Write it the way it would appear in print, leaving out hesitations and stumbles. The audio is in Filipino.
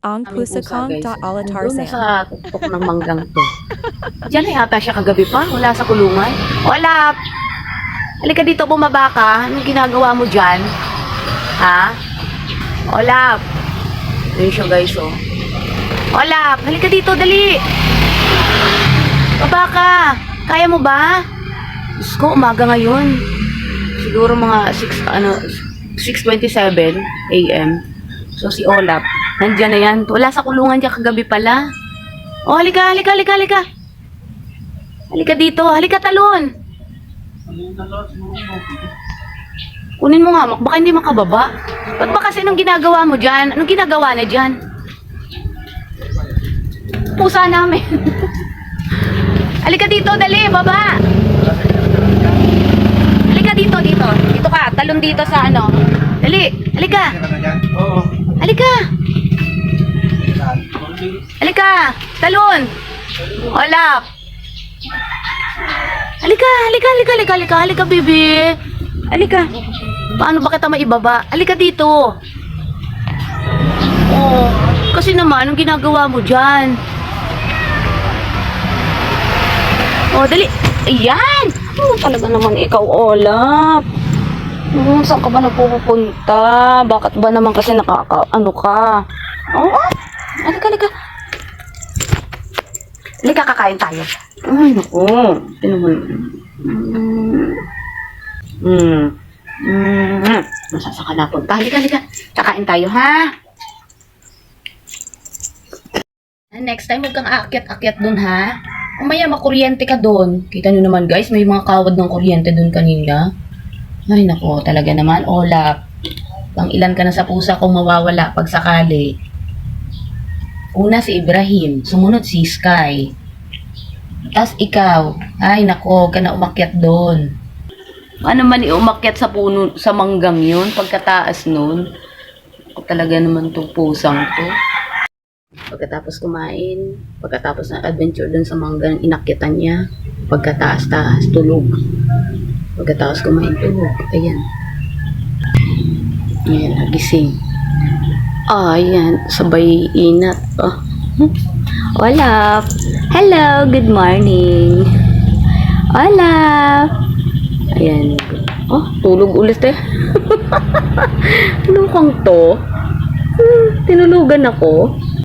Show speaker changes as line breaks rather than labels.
Ang
Aming pusa,
pusakang
guys.
da ala
Nandun na
Tarzan.
sa tuktok ng manggang to. Diyan na yata siya kagabi pa. Wala sa kulungan. Wala. Halika dito, bumaba ka. Anong ginagawa mo dyan? Ha? Olap. Ayun siya, guys, oh. Olap, halika dito, dali. Baba ka. Kaya mo ba? Diyos ko, umaga ngayon. Siguro mga 6:27 a.m. So, si Olap, nandiyan na yan. Wala sa kulungan dyan kagabi pala. Oh, halika, halika, halika, halika. Halika dito, halika talon. Kunin mo nga, baka hindi makababa. Ba't ba kasi anong ginagawa mo dyan? Anong ginagawa na dyan? Pusa namin. Halika dito, dali, baba. Halika dito, dito. Dito ka, talon dito sa ano. Dali, halika. Halika. Halika, talon. Olap. Halika, halika, halika, halika, halika, halika, baby. Halika. Paano ba kita maibaba? Halika dito. Oh, kasi naman, anong ginagawa mo dyan? Oh, dali. Ayan. Oh, talaga naman ikaw, Olap. Saan ka ba nagpupunta? Bakit ba naman kasi ano ka? Oh, halika, halika. Halika, kakain tayo. Ay, naku. Nasaan ka napunta? Halika, halika. Kakain tayo, ha? Next time, huwag kang aakyat-akyat dun, ha? Umaya, makuryente ka dun. Kita nyo naman, guys, may mga kawad ng kuryente dun kanina. Ay, naku, talaga naman, Olap. Pang ilan ka na sa pusa kung mawawala pag sakali. Una si Ibrahim, sumunod si Sky. Tapos ikaw, ay naku, ka na umakyat doon. Ano man umakyat sa puno, sa manggang yun, pagkataas nun. Ako talaga naman tong pusang to. Pagkatapos kumain, pagkatapos ng adventure dun sa manggang, inakyatan niya. Pagkataas-taas, tulog. Pagkatapos kumain, tulog. Ayan. Ayan, nagising. Ayan, sabay inat. Oh. Olap. Hello, good morning. Olap. Ayan. Oh, tulog ulit eh. Ano kang to? Tinulugan ako.